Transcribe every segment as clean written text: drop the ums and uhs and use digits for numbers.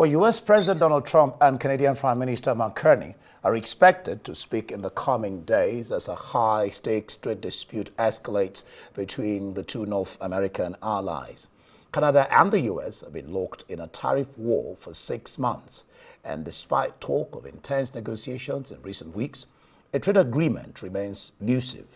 Well, U.S. President Donald Trump and Canadian Prime Minister Carney are expected to speak in the coming days as a high-stakes trade dispute escalates between the two North American allies. Canada and the U.S. have been locked in a tariff war for 6 months, and despite talk of intense negotiations in recent weeks, a trade agreement remains elusive.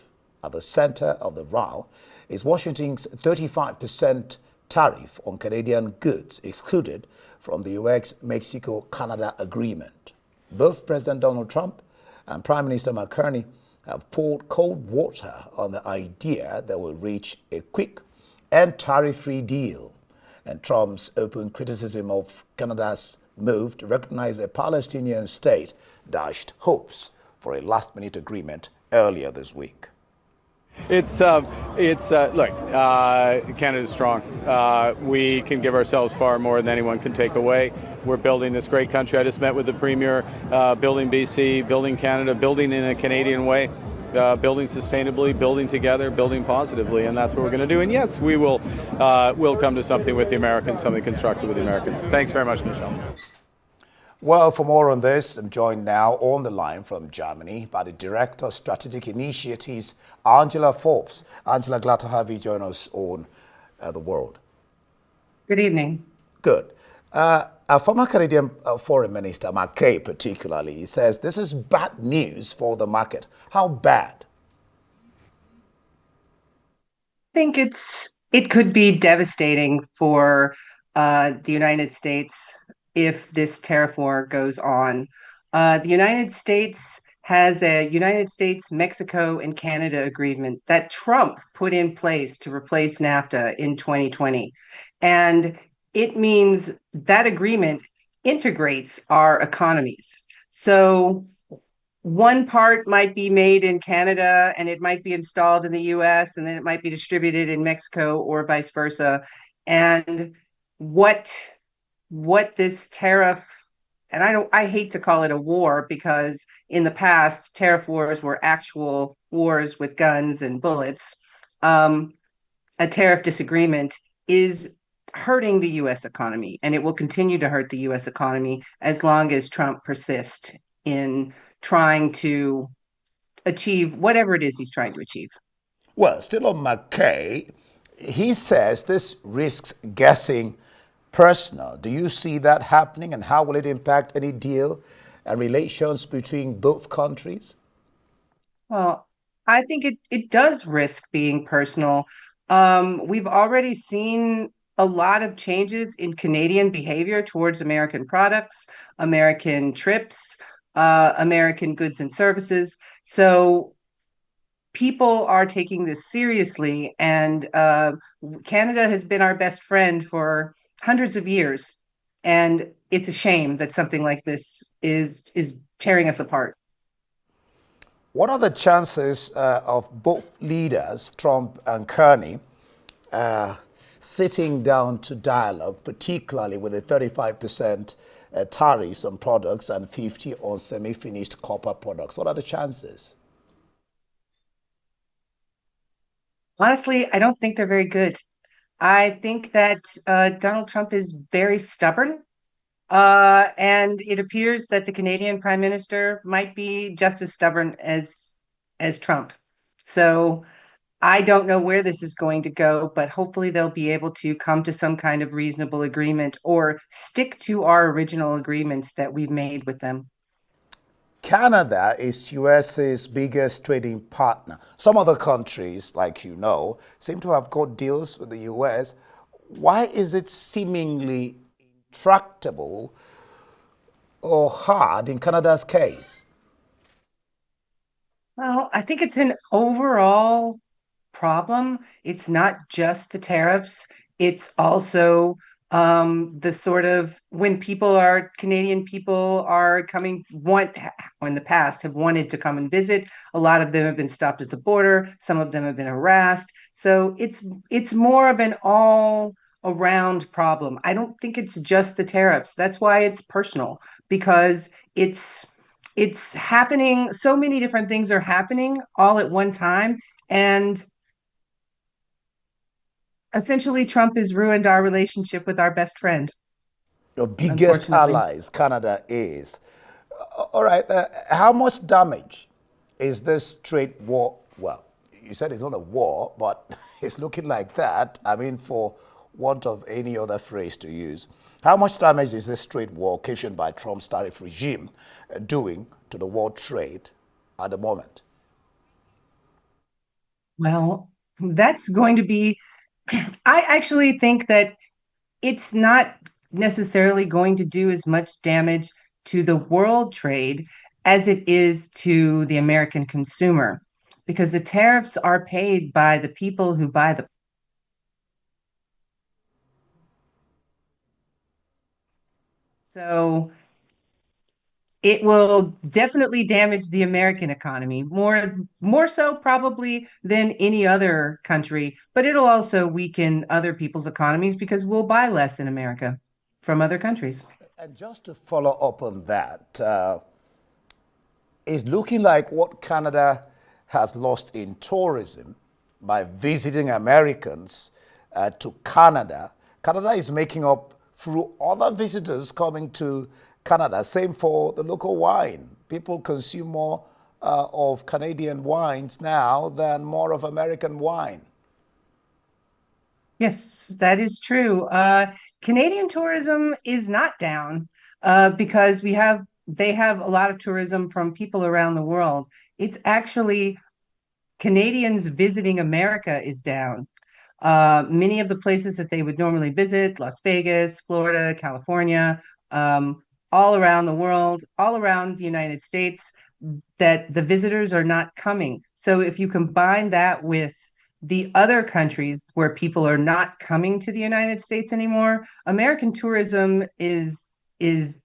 At the center of the row is Washington's 35% tariff on Canadian goods excluded from the U.S.-Mexico-Canada agreement. Both President Donald Trump and Prime Minister Carney have poured cold water on the idea that we'll reach a quick and tariff-free deal, and Trump's open criticism of Canada's move to recognize a Palestinian state dashed hopes for a last-minute agreement earlier this week. Look, Canada's strong. We can give ourselves far more than anyone can take away. We're building this great country. I just met with the Premier, building BC, building Canada, building in a Canadian way, building sustainably, building together, building positively, and that's what we're going to do. And yes, we'll come to something with the Americans, something constructive with the Americans. Thanks very much, Michelle. Well, for more on this, I'm joined now on the line from Germany by the Director of Strategic Initiatives, Angela Fobbs. Angela, glad to have you join us on The World. Good evening. Good. Our former Canadian Foreign Minister, McKay particularly, says this is bad news for the market. How bad? I think it could be devastating for the United States if this tariff war goes on. The United States has a United States, Mexico, and Canada agreement that Trump put in place to replace NAFTA in 2020. And it means that agreement integrates our economies. So one part might be made in Canada and it might be installed in the US, and then it might be distributed in Mexico or vice versa. And what this tariff, and I hate to call it a war, because in the past tariff wars were actual wars with guns and bullets. A tariff disagreement is hurting the US economy, and it will continue to hurt the US economy as long as Trump persists in trying to achieve whatever it is he's trying to achieve. Well, still on McKay, he says this risks guessing personal. Do you see that happening, and how will it impact any deal and relations between both countries? Well, I think it does risk being personal. We've already seen a lot of changes in Canadian behavior towards American products, American trips, American goods and services. So people are taking this seriously, and Canada has been our best friend for hundreds of years, and it's a shame that something like this is tearing us apart. What are the chances of both leaders, Trump and Carney, sitting down to dialogue, particularly with a 35% tariffs on products and 50% on semi-finished copper products? What are the chances? Honestly, I don't think they're very good. I think that Donald Trump is very stubborn, and it appears that the Canadian Prime Minister might be just as stubborn as Trump. So I don't know where this is going to go, but hopefully they'll be able to come to some kind of reasonable agreement or stick to our original agreements that we've made with them. Canada is US's biggest trading partner. Some other countries, like you know, seem to have got deals with the US. Why is it seemingly intractable or hard in Canada's case? Well, I think it's an overall problem. It's not just the tariffs, it's also the sort of when Canadian people are coming, in the past have wanted to come and visit. A lot of them have been stopped at the border. Some of them have been harassed. So it's more of an all around problem. I don't think it's just the tariffs. That's why it's personal, because it's happening. So many different things are happening all at one time. And essentially, Trump has ruined our relationship with our best friend. Your biggest unfortunately. allies, Canada is. All right, how much damage is this trade war? Well, you said it's not a war, but it's looking like that. I mean, for want of any other phrase to use. How much damage is this trade war occasioned by Trump's tariff regime doing to the world trade at the moment? Well, that's going to be, I actually think that it's not necessarily going to do as much damage to the world trade as it is to the American consumer, because the tariffs are paid by the people who buy the. So it will definitely damage the American economy more so probably than any other country, but it'll also weaken other people's economies because we'll buy less in America from other countries. And just to follow up on that, it's looking like what Canada has lost in tourism by visiting Americans to Canada. Canada is making up through other visitors coming to Canada. Same for the local wine. People consume more of Canadian wines now than more of American wine. Yes, that is true. Canadian tourism is not down because they have a lot of tourism from people around the world. It's actually Canadians visiting America is down. Many of the places that they would normally visit, Las Vegas, Florida, California, um, all around the world, all around the United States, that the visitors are not coming. So if you combine that with the other countries where people are not coming to the United States anymore, American tourism is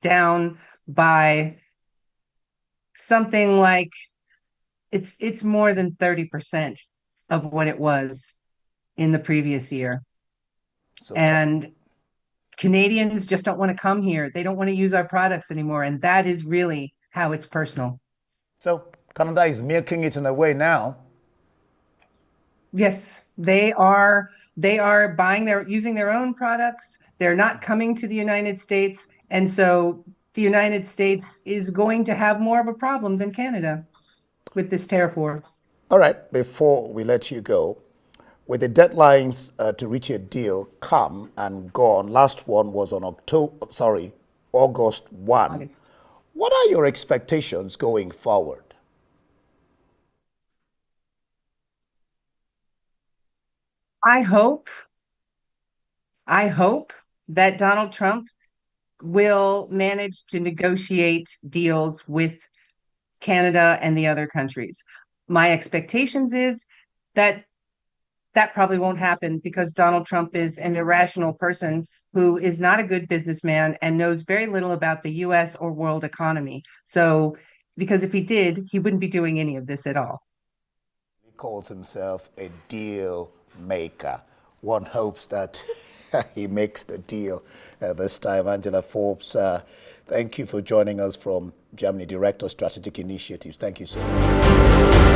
down by something like it's more than 30% of what it was in the previous year. So, And Canadians just don't want to come here. They don't want to use our products anymore. And that is really how it's personal. so Canada is milking it in a way now. Yes, they are buying their using their own products. They're not coming to the United States. And so the United States is going to have more of a problem than Canada with this tariff war. All right, before we let you go, with the deadlines to reach a deal come and gone, last one was on August 1. August. What are your expectations going forward? I hope, I hope that Donald Trump will manage to negotiate deals with Canada and the other countries. My expectations is that that probably won't happen because Donald Trump is an irrational person who is not a good businessman and knows very little about the US or world economy. So, because if he did, he wouldn't be doing any of this at all. He calls himself a deal maker. One hopes that he makes the deal this time. Angela Fobbs, thank you for joining us from Germany, Director of Strategic Initiatives. Thank you so much.